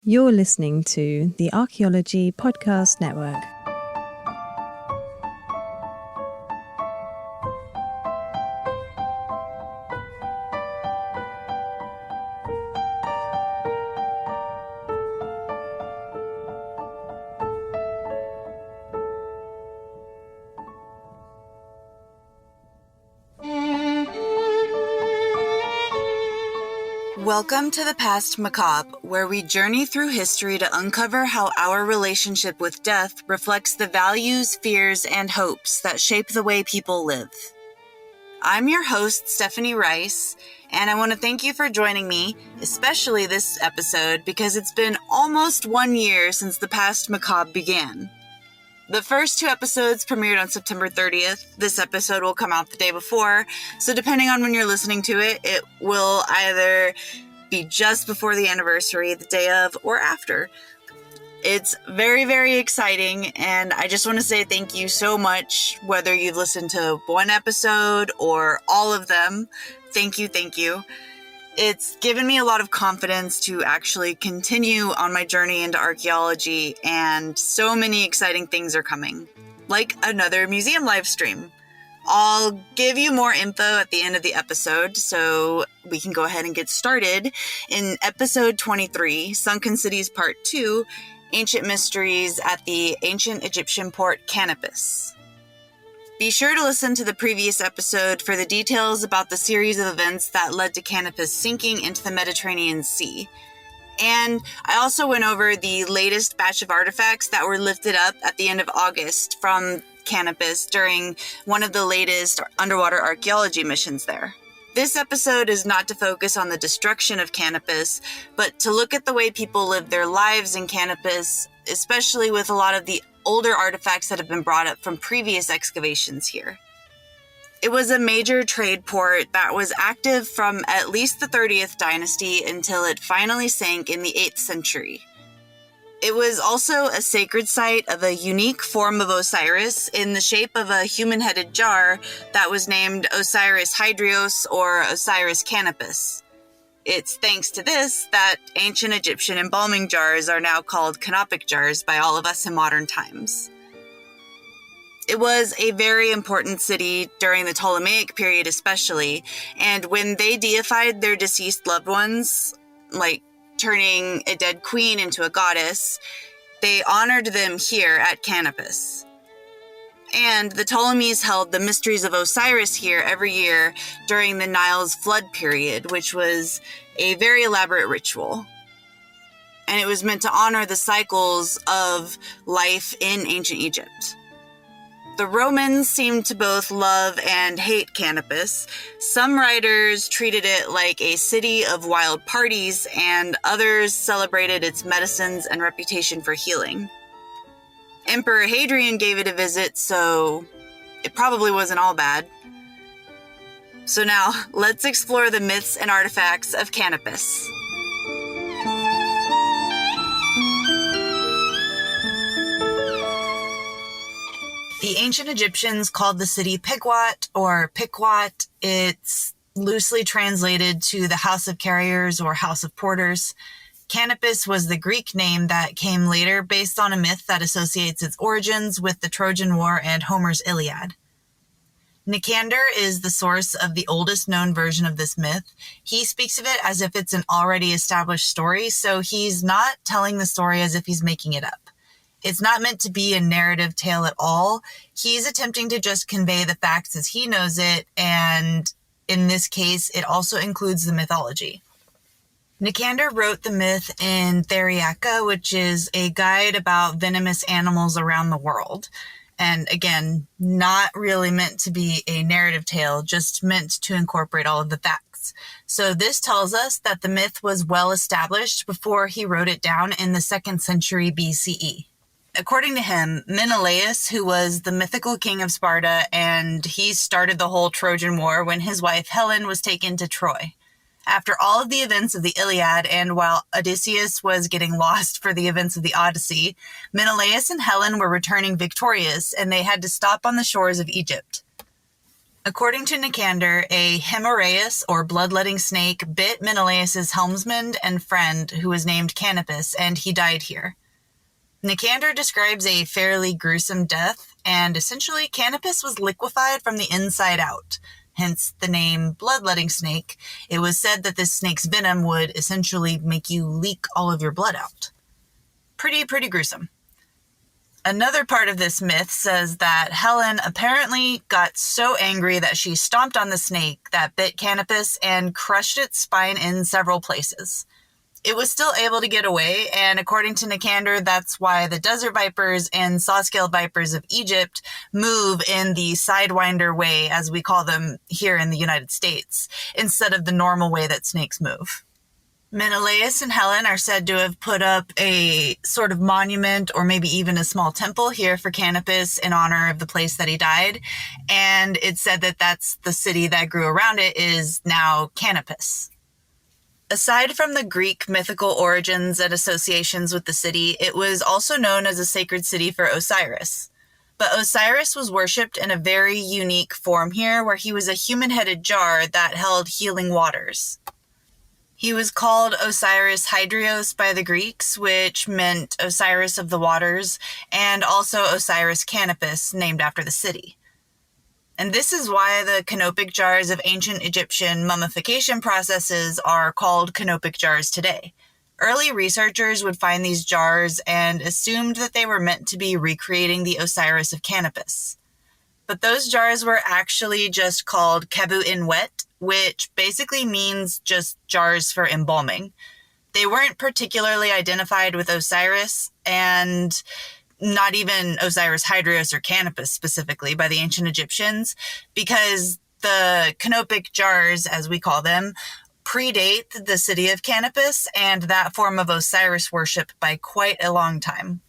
You're listening to the Archaeology Podcast Network. Welcome to the Past Macabre, where we journey through history to uncover how our relationship with death reflects the values, fears, and hopes that shape the way people live. I'm your host, Stephanie Rice, and I want to thank you for joining me, especially this episode, because it's been almost 1 year since the Past Macabre began. The first 2 episodes premiered on September 30th. This episode will come out the day before, so depending on when you're listening to it, it will either be just before the anniversary, the day of, or after. It's very, very exciting, and I just want to say thank you so much, whether you've listened to 1 episode or all of them. Thank you, thank you. It's given me a lot of confidence to actually continue on my journey into archaeology, and so many exciting things are coming, like another museum live stream. I'll give you more info at the end of the episode, so we can go ahead and get started. In episode 23, Sunken Cities Part 2, Ancient Mysteries at the Ancient Egyptian Port Canopus. Be sure to listen to the previous episode for the details about the series of events that led to Canopus sinking into the Mediterranean Sea. And I also went over the latest batch of artifacts that were lifted up at the end of August from Canopus during one of the latest underwater archaeology missions there. This episode is not to focus on the destruction of Canopus, but to look at the way people live their lives in Canopus, especially with a lot of the older artifacts that have been brought up from previous excavations here. It was a major trade port that was active from at least the 30th dynasty until it finally sank in the 8th century. It was also a sacred site of a unique form of Osiris in the shape of a human-headed jar that was named Osiris Hydrios or Osiris Canopus. It's thanks to this that ancient Egyptian embalming jars are now called canopic jars by all of us in modern times. It was a very important city during the Ptolemaic period especially, and when they deified their deceased loved ones, like turning a dead queen into a goddess, they honored them here at Canopus. And the Ptolemies held the Mysteries of Osiris here every year during the Nile's flood period, which was a very elaborate ritual. And it was meant to honor the cycles of life in ancient Egypt. The Romans seemed to both love and hate Canopus. Some writers treated it like a city of wild parties, and others celebrated its medicines and reputation for healing. Emperor Hadrian gave it a visit, so it probably wasn't all bad. So now, let's explore the myths and artifacts of Canopus. The ancient Egyptians called the city Pikwat or Pikwat. It's loosely translated to the House of Carriers or House of Porters. Canopus was the Greek name that came later based on a myth that associates its origins with the Trojan War and Homer's Iliad. Nicander is the source of the oldest known version of this myth. He speaks of it as if it's an already established story, so he's not telling the story as if he's making it up. It's not meant to be a narrative tale at all. He's attempting to just convey the facts as he knows it, and in this case, it also includes the mythology. Nicander wrote the myth in Theriaca, which is a guide about venomous animals around the world. And again, not really meant to be a narrative tale, just meant to incorporate all of the facts. So this tells us that the myth was well established before he wrote it down in the 2nd century BCE. According to him, Menelaus, who was the mythical king of Sparta, and he started the whole Trojan War when his wife Helen was taken to Troy. After all of the events of the Iliad, and while Odysseus was getting lost for the events of the Odyssey, Menelaus and Helen were returning victorious, and they had to stop on the shores of Egypt. According to Nicander, a Hemorrhaeus, or bloodletting snake, bit Menelaus' helmsman and friend, who was named Canopus, and he died here. Nicander describes a fairly gruesome death, and essentially Canopus was liquefied from the inside out, hence the name bloodletting snake. It was said that this snake's venom would essentially make you leak all of your blood out. Pretty gruesome. Another part of this myth says that Helen apparently got so angry that she stomped on the snake that bit Canopus and crushed its spine in several places. It was still able to get away, and according to Nicander, that's why the desert vipers and saw-scaled vipers of Egypt move in the sidewinder way, as we call them here in the United States, instead of the normal way that snakes move. Menelaus and Helen are said to have put up a sort of monument or maybe even a small temple here for Canopus in honor of the place that he died. And it's said that that's the city that grew around it is now Canopus. Aside from the Greek mythical origins and associations with the city, it was also known as a sacred city for Osiris. But Osiris was worshipped in a very unique form here, where he was a human-headed jar that held healing waters. He was called Osiris Hydrios by the Greeks, which meant Osiris of the waters, and also Osiris Canopus, named after the city. And this is why the canopic jars of ancient Egyptian mummification processes are called canopic jars today. Early researchers would find these jars and assumed that they were meant to be recreating the Osiris of Canopus. But those jars were actually just called kebu-in wet, which basically means just jars for embalming. They weren't particularly identified with Osiris, and not even Osiris Hydrios or Canopus specifically by the ancient Egyptians, because the canopic jars, as we call them, predate the city of Canopus and that form of Osiris worship by quite a long time.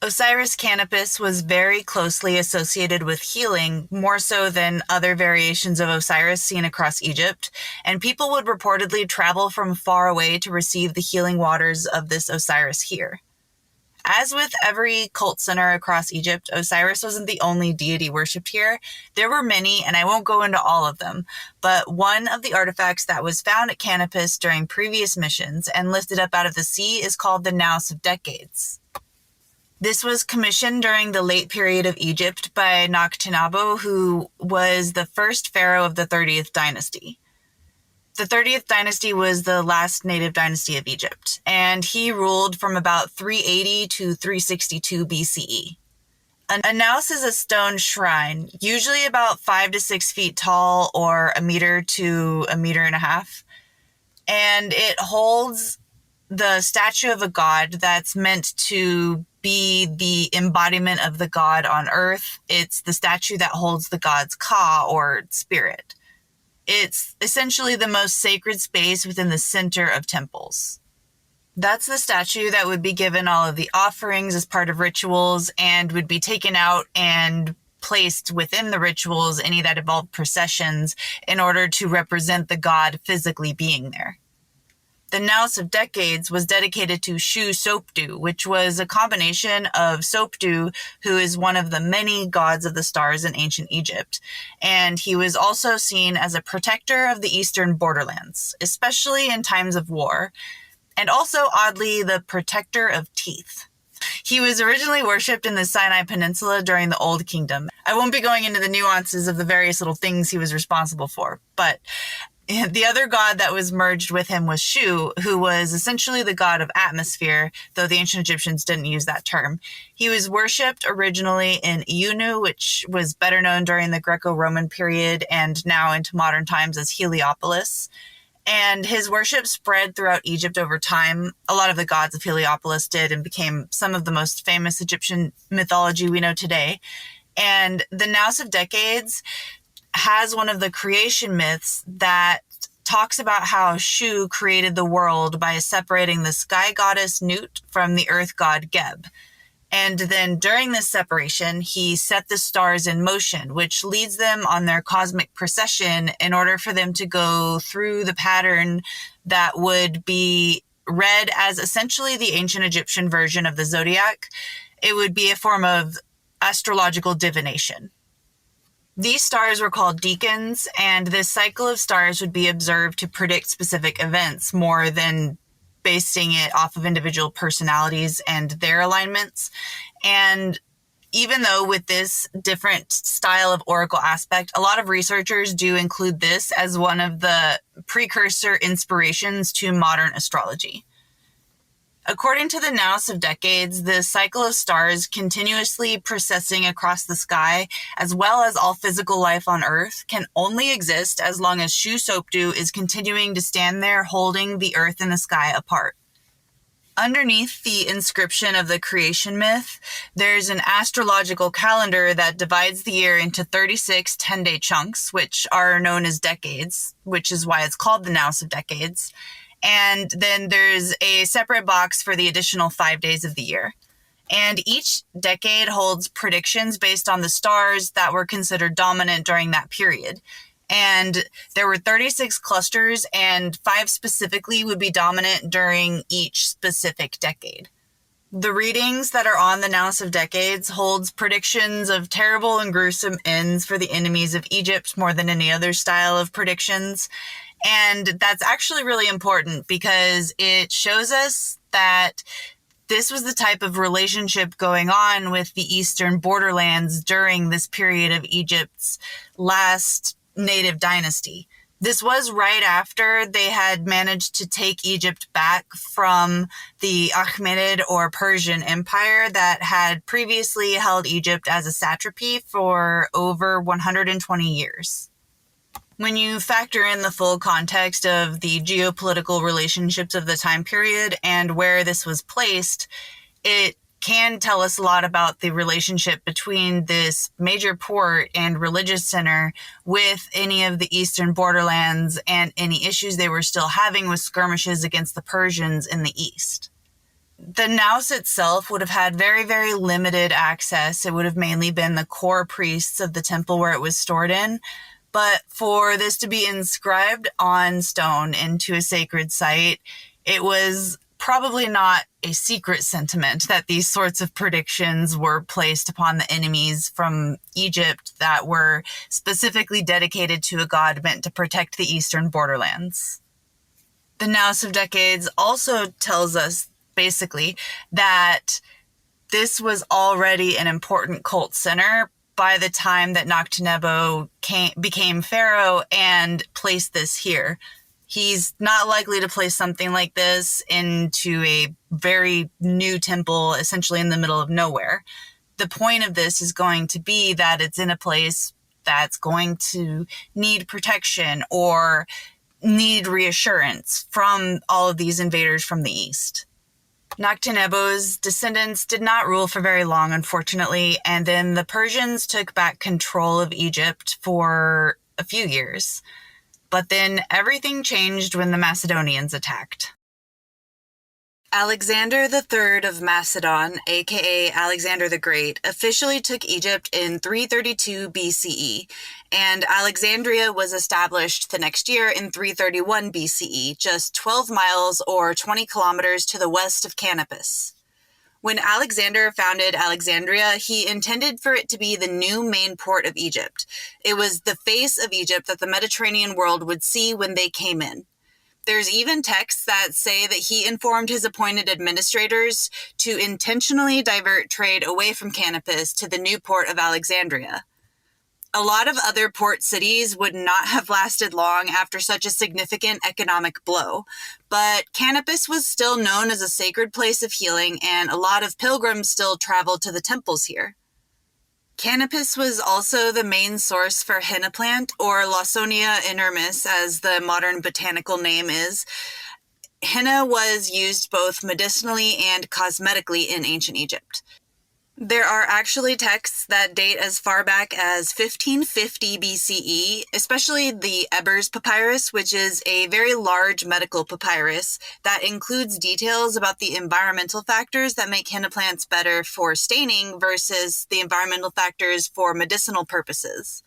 Osiris Canopus was very closely associated with healing, more so than other variations of Osiris seen across Egypt, and people would reportedly travel from far away to receive the healing waters of this Osiris here. As with every cult center across Egypt, Osiris wasn't the only deity worshipped here. There were many, and I won't go into all of them, but one of the artifacts that was found at Canopus during previous missions and lifted up out of the sea is called the Nous of Decades. This was commissioned during the late period of Egypt by Nakhtinabu, who was the first pharaoh of the 30th dynasty. The 30th dynasty was the last native dynasty of Egypt, and he ruled from about 380 to 362 BCE. A nous is a stone shrine, usually about 5 to 6 feet tall or 1 meter to 1.5 meters, and it holds the statue of a god that's meant to be the embodiment of the god on earth. It's the statue that holds the god's ka, or spirit. It's essentially the most sacred space within the center of temples. That's the statue that would be given all of the offerings as part of rituals and would be taken out and placed within the rituals, any that involved processions, in order to represent the god physically being there. The Nous of Decades was dedicated to Shu Sopdu, which was a combination of Sopdu, who is one of the many gods of the stars in ancient Egypt, and he was also seen as a protector of the eastern borderlands, especially in times of war, and also, oddly, the protector of teeth. He was originally worshipped in the Sinai Peninsula during the Old Kingdom. I won't be going into the nuances of the various little things he was responsible for, but the other god that was merged with him was Shu, who was essentially the god of atmosphere, though the ancient Egyptians didn't use that term. He was worshipped originally in Iunu, which was better known during the Greco-Roman period and now into modern times as Heliopolis. And his worship spread throughout Egypt over time. A lot of the gods of Heliopolis did and became some of the most famous Egyptian mythology we know today. And the Nous of Decades has one of the creation myths that talks about how Shu created the world by separating the sky goddess Nut from the earth god Geb. And then during this separation, he set the stars in motion, which leads them on their cosmic procession in order for them to go through the pattern that would be read as essentially the ancient Egyptian version of the zodiac. It would be a form of astrological divination. These stars were called deacons, and this cycle of stars would be observed to predict specific events more than basing it off of individual personalities and their alignments. And even though with this different style of oracle aspect, a lot of researchers do include this as one of the precursor inspirations to modern astrology. According to the Annales of Decades, the cycle of stars continuously processing across the sky, as well as all physical life on Earth, can only exist as long as Shu-Sopdu is continuing to stand there holding the Earth and the sky apart. Underneath the inscription of the creation myth, there's an astrological calendar that divides the year into 36 10-day chunks, which are known as decades, which is why it's called the Annales of Decades. And then there's a separate box for the additional 5 days of the year. And each decade holds predictions based on the stars that were considered dominant during that period. And there were 36 clusters, and 5 specifically would be dominant during each specific decade. The readings that are on the Annales of Decades holds predictions of terrible and gruesome ends for the enemies of Egypt more than any other style of predictions. And that's actually really important because it shows us that this was the type of relationship going on with the eastern borderlands during this period of Egypt's last native dynasty. This was right after they had managed to take Egypt back from the Achaemenid or Persian Empire that had previously held Egypt as a satrapy for over 120 years. When you factor in the full context of the geopolitical relationships of the time period and where this was placed, it can tell us a lot about the relationship between this major port and religious center with any of the eastern borderlands and any issues they were still having with skirmishes against the Persians in the east. The Naus itself would have had very, very limited access. It would have mainly been the core priests of the temple where it was stored in. But for this to be inscribed on stone into a sacred site, it was probably not a secret sentiment that these sorts of predictions were placed upon the enemies from Egypt that were specifically dedicated to a god meant to protect the eastern borderlands. The Naus of Decades also tells us, basically, that this was already an important cult center by the time that Nakhtnebu became pharaoh and placed this here. He's not likely to place something like this into a very new temple, essentially in the middle of nowhere. The point of this is going to be that it's in a place that's going to need protection or need reassurance from all of these invaders from the east. Nakhtnebu's descendants did not rule for very long, unfortunately, and then the Persians took back control of Egypt for a few years. But then everything changed when the Macedonians attacked. Alexander III of Macedon, aka Alexander the Great, officially took Egypt in 332 BCE, and Alexandria was established the next year in 331 BCE, just 12 miles or 20 kilometers to the west of Canopus. When Alexander founded Alexandria, he intended for it to be the new main port of Egypt. It was the face of Egypt that the Mediterranean world would see when they came in. There's even texts that say that he informed his appointed administrators to intentionally divert trade away from Canopus to the new port of Alexandria. A lot of other port cities would not have lasted long after such a significant economic blow, but Canopus was still known as a sacred place of healing, and a lot of pilgrims still traveled to the temples here. Canopus was also the main source for henna plant, or Lawsonia inermis, as the modern botanical name is. Henna was used both medicinally and cosmetically in ancient Egypt. There are actually texts that date as far back as 1550 BCE, especially the Ebers Papyrus, which is a very large medical papyrus that includes details about the environmental factors that make henna plants better for staining versus the environmental factors for medicinal purposes.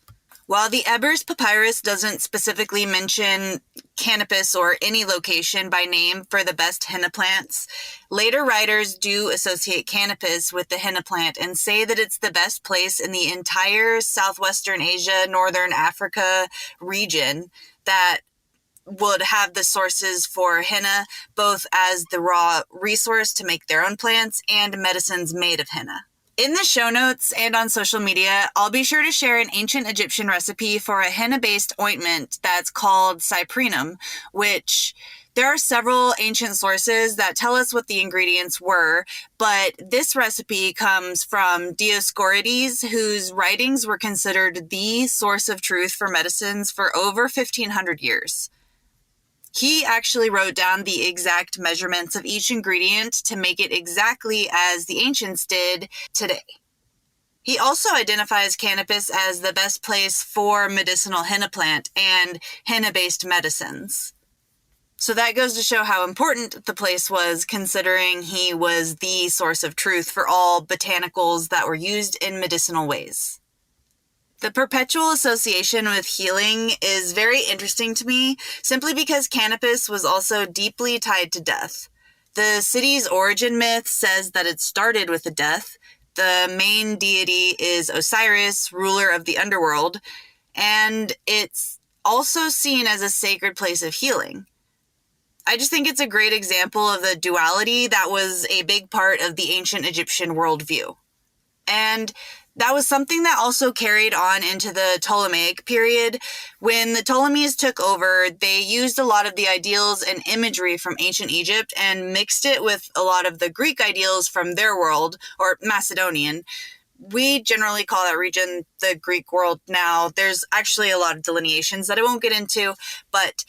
While the Ebers Papyrus doesn't specifically mention Canopus or any location by name for the best henna plants, later writers do associate Canopus with the henna plant and say that it's the best place in the entire southwestern Asia, northern Africa region that would have the sources for henna, both as the raw resource to make their own plants and medicines made of henna. In the show notes and on social media, I'll be sure to share an ancient Egyptian recipe for a henna-based ointment that's called cyprinum, which there are several ancient sources that tell us what the ingredients were, but this recipe comes from Dioscorides, whose writings were considered the source of truth for medicines for over 1,500 years. He actually wrote down the exact measurements of each ingredient to make it exactly as the ancients did today. He also identifies Canopus as the best place for medicinal henna plant and henna-based medicines. So that goes to show how important the place was, considering he was the source of truth for all botanicals that were used in medicinal ways. The perpetual association with healing is very interesting to me, simply because Canopus was also deeply tied to death. The city's origin myth says that it started with a death. The main deity is Osiris, ruler of the underworld, and it's also seen as a sacred place of healing. I just think it's a great example of the duality that was a big part of the ancient Egyptian worldview. And that was something that also carried on into the Ptolemaic period. When the Ptolemies took over, they used a lot of the ideals and imagery from ancient Egypt and mixed it with a lot of the Greek ideals from their world, or Macedonian. We generally call that region the Greek world now. There's actually a lot of delineations that I won't get into, but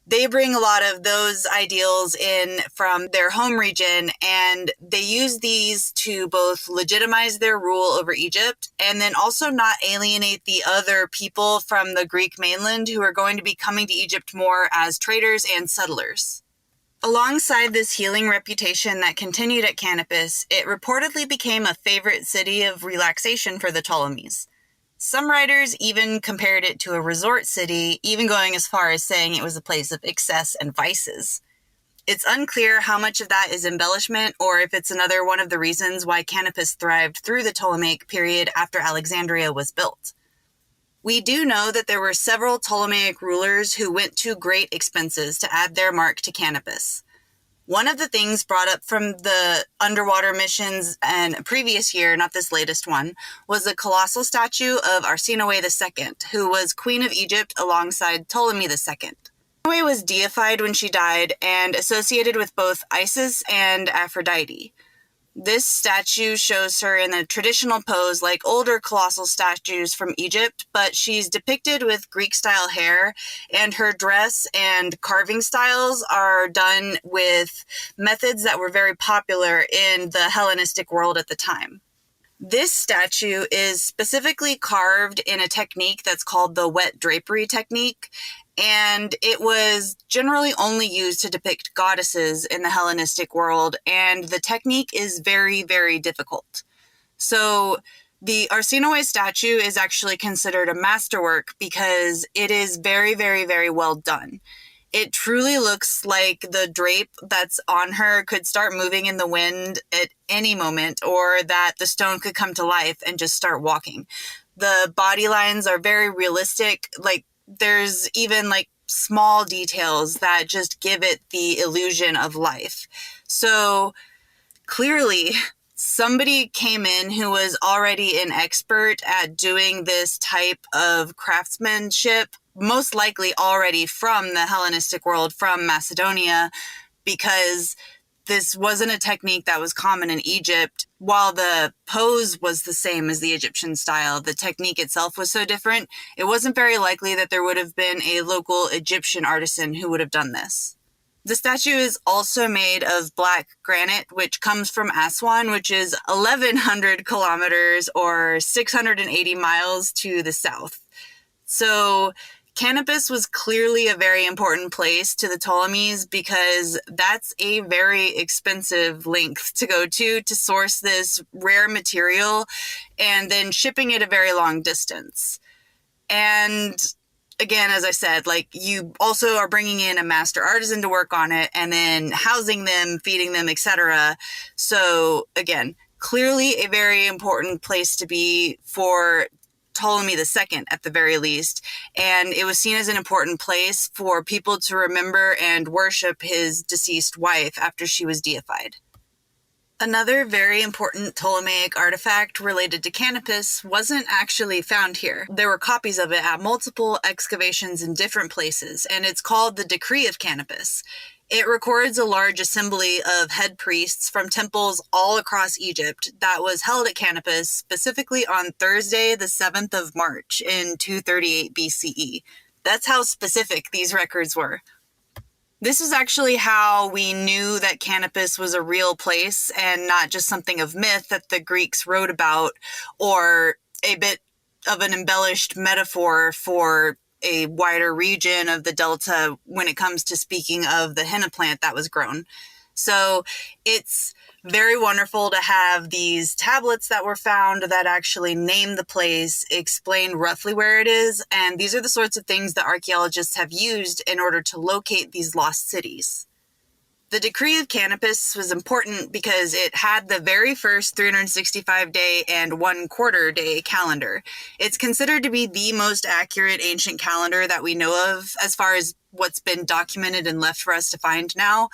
they bring a lot of those ideals in from their home region, and they use these to both legitimize their rule over Egypt and then also not alienate the other people from the Greek mainland who are going to be coming to Egypt more as traders and settlers. Alongside this healing reputation that continued at Canopus, it reportedly became a favorite city of relaxation for the Ptolemies. Some writers even compared it to a resort city, even going as far as saying it was a place of excess and vices. It's unclear how much of that is embellishment or if it's another one of the reasons why Canopus thrived through the Ptolemaic period after Alexandria was built. We do know that there were several Ptolemaic rulers who went to great expenses to add their mark to Canopus. One of the things brought up from the underwater missions and a previous year, not this latest one, was a colossal statue of Arsinoe II, who was Queen of Egypt alongside Ptolemy II. Arsinoe was deified when she died and associated with both Isis and Aphrodite. This statue shows her in a traditional pose like older colossal statues from Egypt, but she's depicted with Greek-style hair, and her dress and carving styles are done with methods that were very popular in the Hellenistic world at the time. This statue is specifically carved in a technique that's called the wet drapery technique, and it was generally only used to depict goddesses in the Hellenistic world, and the technique is very, very difficult. So the Arsinoe statue is actually considered a masterwork because it is very, very, very well done. It truly looks like the drape that's on her could start moving in the wind at any moment, or that the stone could come to life and just start walking. The body lines are very realistic. Like, there's even like small details that just give it the illusion of life. So clearly somebody came in who was already an expert at doing this type of craftsmanship, most likely already from the Hellenistic world, from Macedonia, because this wasn't a technique that was common in Egypt. While the pose was the same as the Egyptian style, the technique itself was so different, it wasn't very likely that there would have been a local Egyptian artisan who would have done this. The statue is also made of black granite, which comes from Aswan, which is 1,100 kilometers or 680 miles to the south. So Canopus was clearly a very important place to the Ptolemies because that's a very expensive length to go to source this rare material and then shipping it a very long distance. And again, as I said, like, you also are bringing in a master artisan to work on it and then housing them, feeding them, etc. So again, clearly a very important place to be for Ptolemy II at the very least. And it was seen as an important place for people to remember and worship his deceased wife after she was deified. Another very important Ptolemaic artifact related to Canopus wasn't actually found here. There were copies of it at multiple excavations in different places, and it's called the Decree of Canopus. It records a large assembly of head priests from temples all across Egypt that was held at Canopus specifically on Thursday, the 7th of March in 238 BCE. That's how specific these records were. This is actually how we knew that Canopus was a real place and not just something of myth that the Greeks wrote about, or a bit of an embellished metaphor for a wider region of the Delta when it comes to speaking of the henna plant that was grown. So it's very wonderful to have these tablets that were found that actually name the place, explain roughly where it is, and these are the sorts of things that archaeologists have used in order to locate these lost cities. The Decree of Canopus was important because it had the very first 365-day and 1/4 day calendar. It's considered to be the most accurate ancient calendar that we know of as far as what's been documented and left for us to find now.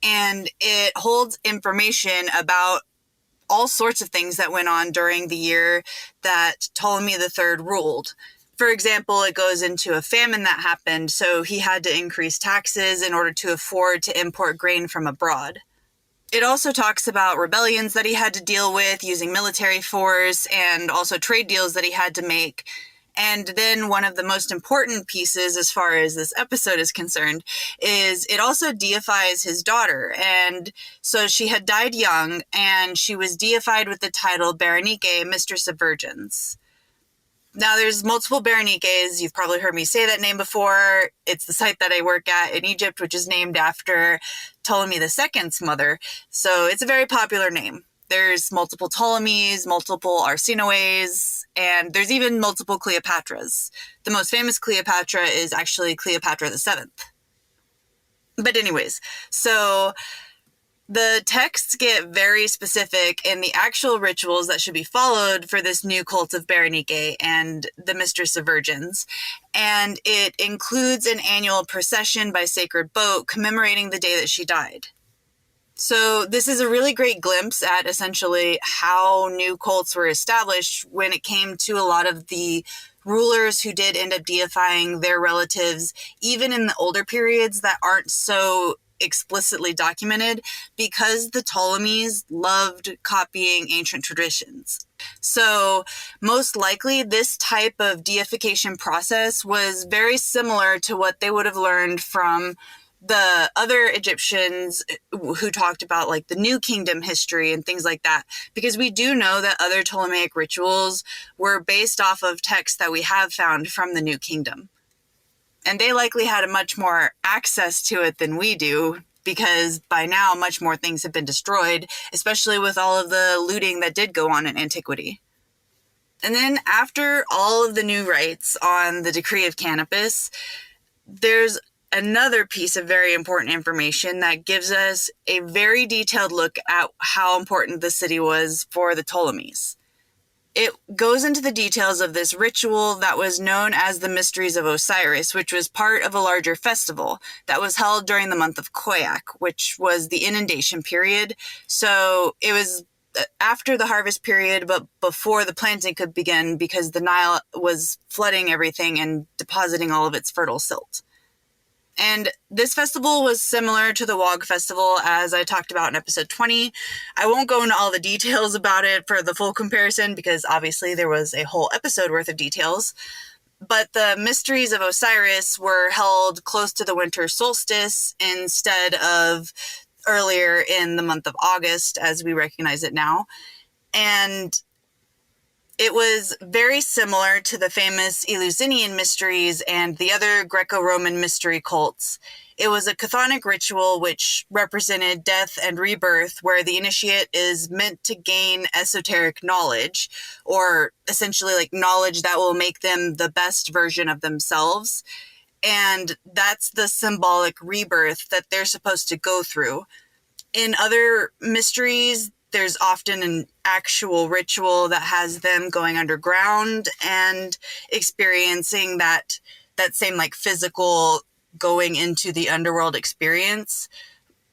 And it holds information about all sorts of things that went on during the year that Ptolemy III ruled. For example, it goes into a famine that happened, so he had to increase taxes in order to afford to import grain from abroad. It also talks about rebellions that he had to deal with using military force, and also trade deals that he had to make. And then one of the most important pieces as far as this episode is concerned is it also deifies his daughter. And so she had died young, and she was deified with the title Berenike, Mistress of Virgins. Now, there's multiple Berenikes. You've probably heard me say that name before. It's the site that I work at in Egypt, which is named after Ptolemy II's mother. So it's a very popular name. There's multiple Ptolemies, multiple Arsinoes, and there's even multiple Cleopatras. The most famous Cleopatra is actually Cleopatra VII. But anyways, so the texts get very specific in the actual rituals that should be followed for this new cult of Berenike and the Mistress of Virgins. And it includes an annual procession by sacred boat commemorating the day that she died. So this is a really great glimpse at essentially how new cults were established when it came to a lot of the rulers who did end up deifying their relatives, even in the older periods that aren't so explicitly documented, because the Ptolemies loved copying ancient traditions. So most likely this type of deification process was very similar to what they would have learned from the other Egyptians who talked about like the New Kingdom history and things like that, because we do know that other Ptolemaic rituals were based off of texts that we have found from the New Kingdom. And they likely had a much more access to it than we do, because by now much more things have been destroyed, especially with all of the looting that did go on in antiquity. And then after all of the new rites on the Decree of Canopus, there's another piece of very important information that gives us a very detailed look at how important the city was for the Ptolemies. It goes into the details of this ritual that was known as the Mysteries of Osiris, which was part of a larger festival that was held during the month of Khoiak, which was the inundation period. So it was after the harvest period, but before the planting could begin, because the Nile was flooding everything and depositing all of its fertile silt. And this festival was similar to the Wog festival, as I talked about in episode 20. I won't go into all the details about it for the full comparison, because obviously there was a whole episode worth of details. But the Mysteries of Osiris were held close to the winter solstice instead of earlier in the month of August, as we recognize it now. And It was very similar to the famous Eleusinian mysteries and the other Greco-Roman mystery cults. It was a chthonic ritual which represented death and rebirth, where the initiate is meant to gain esoteric knowledge, or essentially like knowledge that will make them the best version of themselves. And that's the symbolic rebirth that they're supposed to go through. In other mysteries, there's often an actual ritual that has them going underground and experiencing that same like physical going into the underworld experience,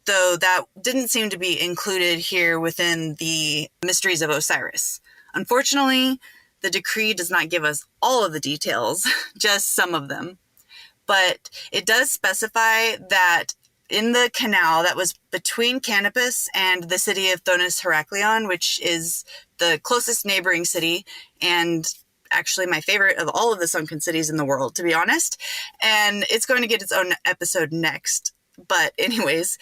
though that didn't seem to be included here within the Mysteries of Osiris. Unfortunately, the decree does not give us all of the details, just some of them. But it does specify that in the canal that was between Canopus and the city of Thonis-Heracleion, which is the closest neighboring city, and actually my favorite of all of the sunken cities in the world, to be honest. And it's going to get its own episode next. But anyways,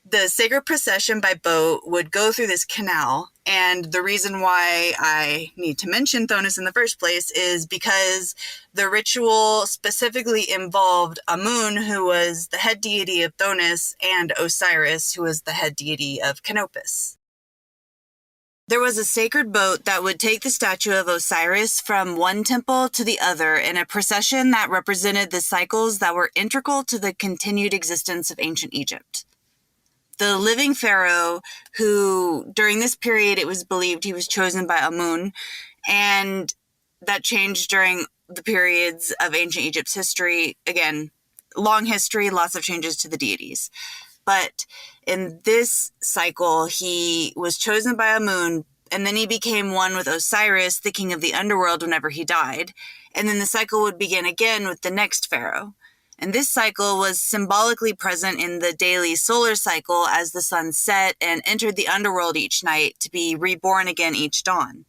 the sacred procession by boat would go through this canal. And the reason why I need to mention Thonis in the first place is because the ritual specifically involved Amun, who was the head deity of Thonis, and Osiris, who was the head deity of Canopus. There was a sacred boat that would take the statue of Osiris from one temple to the other in a procession that represented the cycles that were integral to the continued existence of ancient Egypt. The living pharaoh, who during this period it was believed he was chosen by Amun, and that changed during the periods of ancient Egypt's history. Again, long history, lots of changes to the deities. But in this cycle, he was chosen by Amun, and then he became one with Osiris, the king of the underworld, whenever he died. And then the cycle would begin again with the next pharaoh. And this cycle was symbolically present in the daily solar cycle as the sun set and entered the underworld each night to be reborn again each dawn.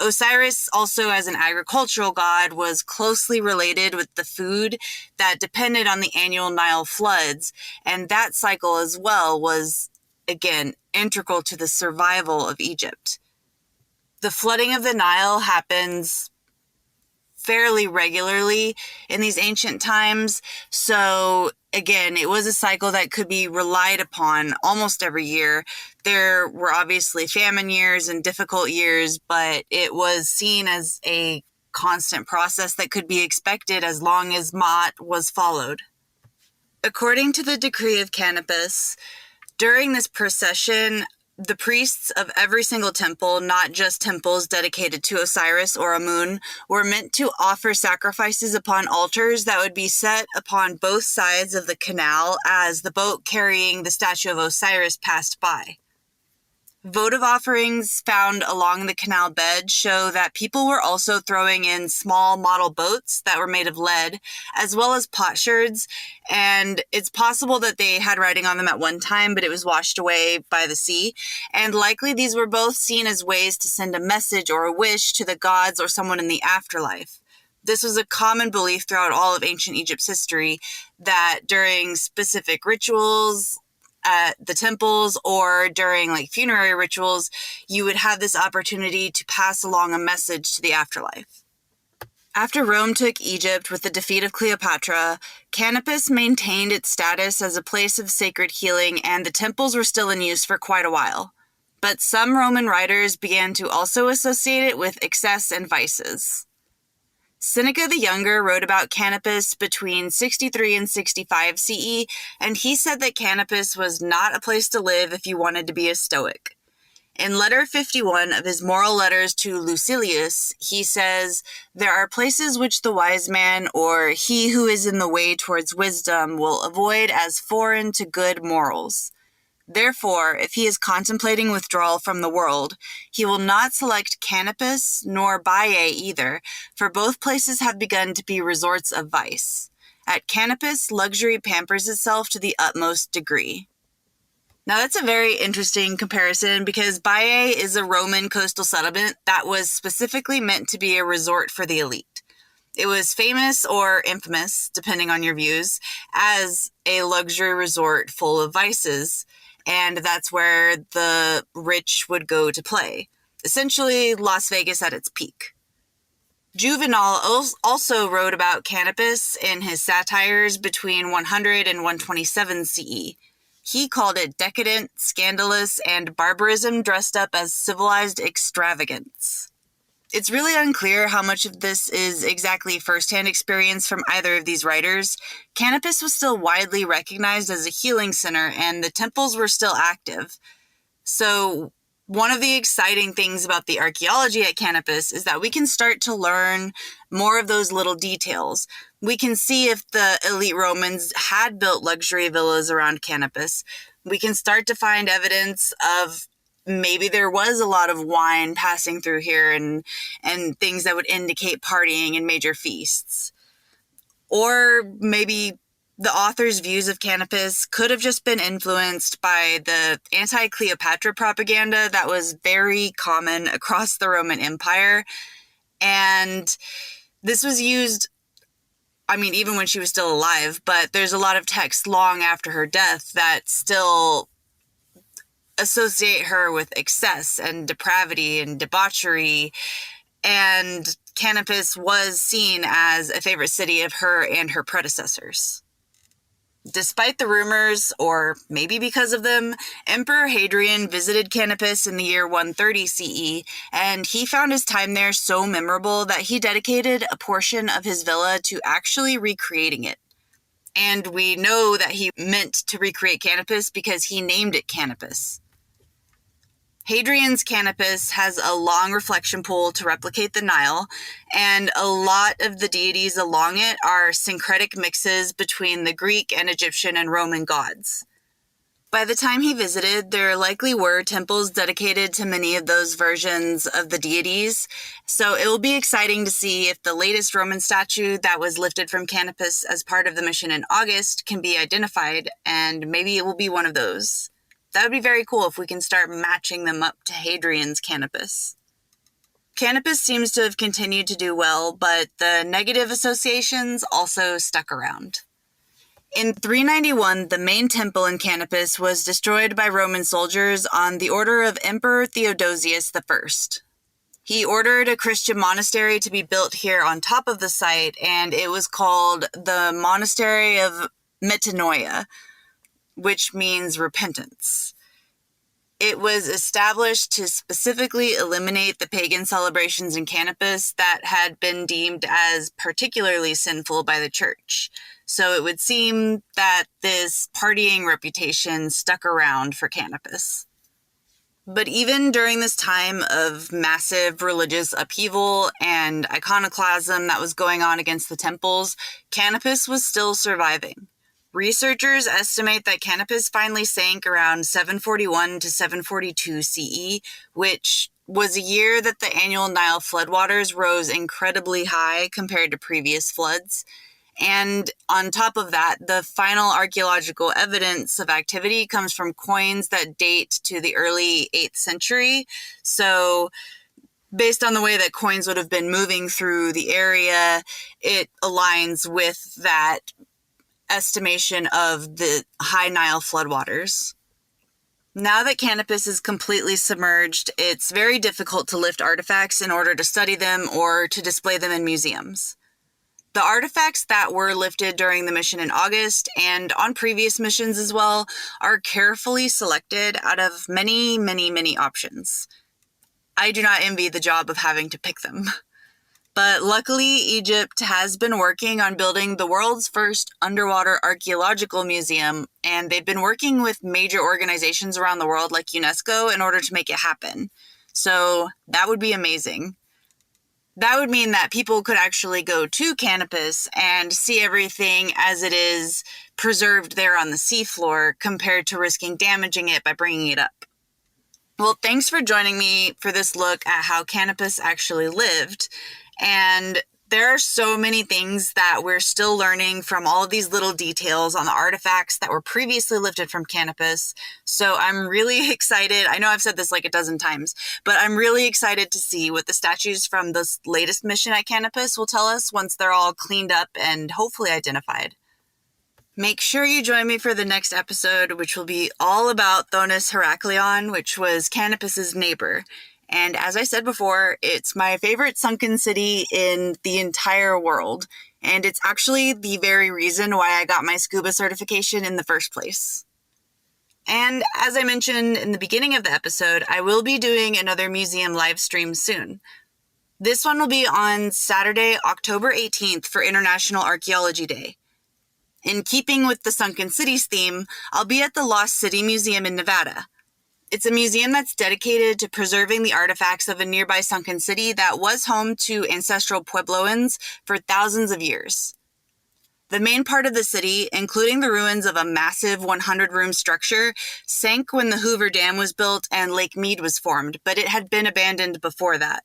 Osiris, also as an agricultural god, was closely related with the food that depended on the annual Nile floods, and that cycle as well was, again, integral to the survival of Egypt. The flooding of the Nile happens fairly regularly in these ancient times, so again, it was a cycle that could be relied upon almost every year. There were obviously famine years and difficult years, but it was seen as a constant process that could be expected as long as Ma'at was followed. According to the decree of Canopus, during this procession, the priests of every single temple, not just temples dedicated to Osiris or Amun, were meant to offer sacrifices upon altars that would be set upon both sides of the canal as the boat carrying the statue of Osiris passed by. Votive offerings found along the canal bed show that people were also throwing in small model boats that were made of lead, as well as potsherds, and it's possible that they had writing on them at one time, but it was washed away by the sea, and likely these were both seen as ways to send a message or a wish to the gods or someone in the afterlife. This was a common belief throughout all of ancient Egypt's history that during specific rituals, at the temples or during like funerary rituals, you would have this opportunity to pass along a message to the afterlife. After Rome took Egypt with the defeat of Cleopatra, Canopus maintained its status as a place of sacred healing, and the temples were still in use for quite a while. But some Roman writers began to also associate it with excess and vices. Seneca the Younger wrote about Canopus between 63 and 65 CE, and he said that Canopus was not a place to live if you wanted to be a Stoic. In letter 51 of his moral letters to Lucilius, he says, "There are places which the wise man, or he who is in the way towards wisdom, will avoid as foreign to good morals. Therefore, if he is contemplating withdrawal from the world, he will not select Canopus nor Baiae either, for both places have begun to be resorts of vice. At Canopus, luxury pampers itself to the utmost degree." Now that's a very interesting comparison because Baiae is a Roman coastal settlement that was specifically meant to be a resort for the elite. It was famous or infamous, depending on your views, as a luxury resort full of vices, and that's where the rich would go to play. essentially Las Vegas at its peak. Juvenal also wrote about Canopus in his satires between 100 and 127 CE. He called it decadent, scandalous, and barbarism dressed up as civilized extravagance. It's really unclear how much of this is exactly first-hand experience from either of these writers. Canopus was still widely recognized as a healing center, and the temples were still active. So one of the exciting things about the archaeology at Canopus is that we can start to learn more of those little details. We can see if the elite Romans had built luxury villas around Canopus. We can start to find evidence of maybe there was a lot of wine passing through here and things that would indicate partying and major feasts. Or maybe the author's views of Canopus could have just been influenced by the anti-Cleopatra propaganda that was very common across the Roman Empire. And this was used, even when she was still alive, but there's a lot of text long after her death that still associate her with excess and depravity and debauchery, and Canopus was seen as a favorite city of her and her predecessors. Despite the rumors, or maybe because of them, Emperor Hadrian visited Canopus in the year 130 CE, and he found his time there so memorable that he dedicated a portion of his villa to actually recreating it. And we know that he meant to recreate Canopus because he named it Canopus. Hadrian's Canopus has a long reflection pool to replicate the Nile, and a lot of the deities along it are syncretic mixes between the Greek and Egyptian and Roman gods. By the time he visited, there likely were temples dedicated to many of those versions of the deities, so it will be exciting to see if the latest Roman statue that was lifted from Canopus as part of the mission in August can be identified, and maybe it will be one of those. That would be very cool if we can start matching them up to Hadrian's Canopus. Canopus seems to have continued to do well, but the negative associations also stuck around. In 391, the main temple in Canopus was destroyed by Roman soldiers on the order of Emperor Theodosius I. He ordered a Christian monastery to be built here on top of the site, and it was called the Monastery of Metanoia, which means repentance. It was established to specifically eliminate the pagan celebrations in Canopus that had been deemed as particularly sinful by the church. So it would seem that this partying reputation stuck around for Canopus. But even during this time of massive religious upheaval and iconoclasm that was going on against the temples, Canopus was still surviving. Researchers estimate that Canopus finally sank around 741 to 742 CE, which was a year that the annual Nile floodwaters rose incredibly high compared to previous floods. And on top of that, the final archaeological evidence of activity comes from coins that date to the early 8th century. So based on the way that coins would have been moving through the area, it aligns with that estimation of the high Nile floodwaters. Now that Canopus is completely submerged, it's very difficult to lift artifacts in order to study them or to display them in museums. The artifacts that were lifted during the mission in August and on previous missions as well are carefully selected out of many, many, many options. I do not envy the job of having to pick them. But luckily, Egypt has been working on building the world's first underwater archaeological museum, and they've been working with major organizations around the world like UNESCO in order to make it happen. So that would be amazing. That would mean that people could actually go to Canopus and see everything as it is preserved there on the seafloor compared to risking damaging it by bringing it up. Well, thanks for joining me for this look at how Canopus actually lived. And there are so many things that we're still learning from all of these little details on the artifacts that were previously lifted from Canopus. So I'm really excited. I know I've said this like a dozen times, but I'm really excited to see what the statues from this latest mission at Canopus will tell us once they're all cleaned up and hopefully identified. Make sure you join me for the next episode, which will be all about Thonis-Heracleion, which was Canopus's neighbor. And as I said before, it's my favorite sunken city in the entire world. And it's actually the very reason why I got my scuba certification in the first place. And as I mentioned in the beginning of the episode, I will be doing another museum live stream soon. This one will be on Saturday, October 18th for International Archaeology Day. In keeping with the Sunken Cities theme, I'll be at the Lost City Museum in Nevada. It's a museum that's dedicated to preserving the artifacts of a nearby sunken city that was home to ancestral Puebloans for thousands of years. The main part of the city, including the ruins of a massive 100-room structure, sank when the Hoover Dam was built and Lake Mead was formed, but it had been abandoned before that.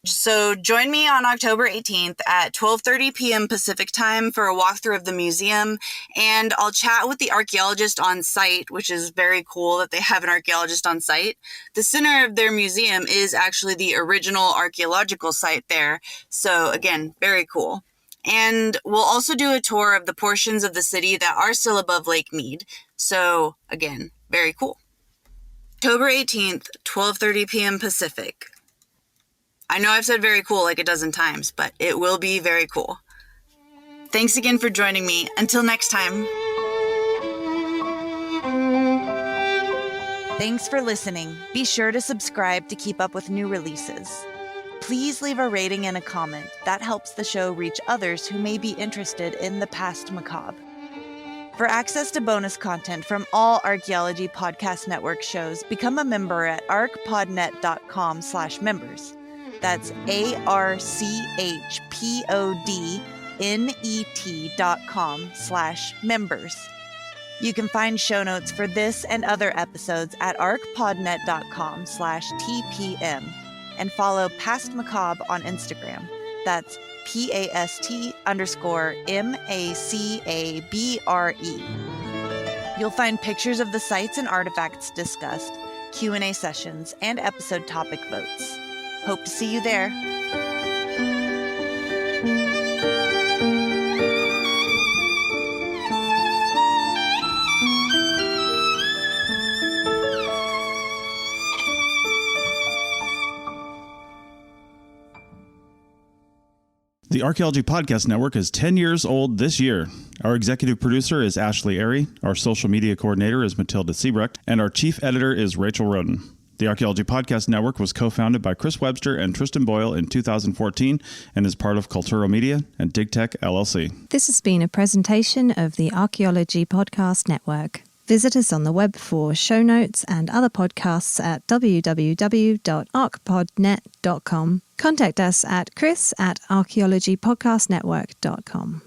So join me on October 18th at 12:30 p.m. Pacific time for a walkthrough of the museum, and I'll chat with the archaeologist on site, which is very cool that they have an archaeologist on site. The center of their museum is actually the original archaeological site there, so again, very cool. And we'll also do a tour of the portions of the city that are still above Lake Mead, so again, very cool. October 18th, 12:30 p.m. Pacific. I know I've said very cool like a dozen times, but it will be very cool. Thanks again for joining me. Until next time. Thanks for listening. Be sure to subscribe to keep up with new releases. Please leave a rating and a comment. That helps the show reach others who may be interested in the past macabre. For access to bonus content from all Archaeology Podcast Network shows, become a member at archpodnet.com/members. That's archpodnet.com/members. You can find show notes for this and other episodes at archpodnet.com/TPM and follow Past Macabre on Instagram. That's PAST_MACABRE. You'll find pictures of the sites and artifacts discussed, Q&A sessions, and episode topic votes. Hope to see you there. The Archaeology Podcast Network is 10 years old this year. Our executive producer is Ashley Airy, our social media coordinator is Matilda Siebrecht, and our chief editor is Rachel Roden. The Archaeology Podcast Network was co-founded by Chris Webster and Tristan Boyle in 2014 and is part of Cultural Media and DigTech LLC. This has been a presentation of the Archaeology Podcast Network. Visit us on the web for show notes and other podcasts at www.archpodnet.com. Contact us at chris@archaeologypodcastnetwork.com.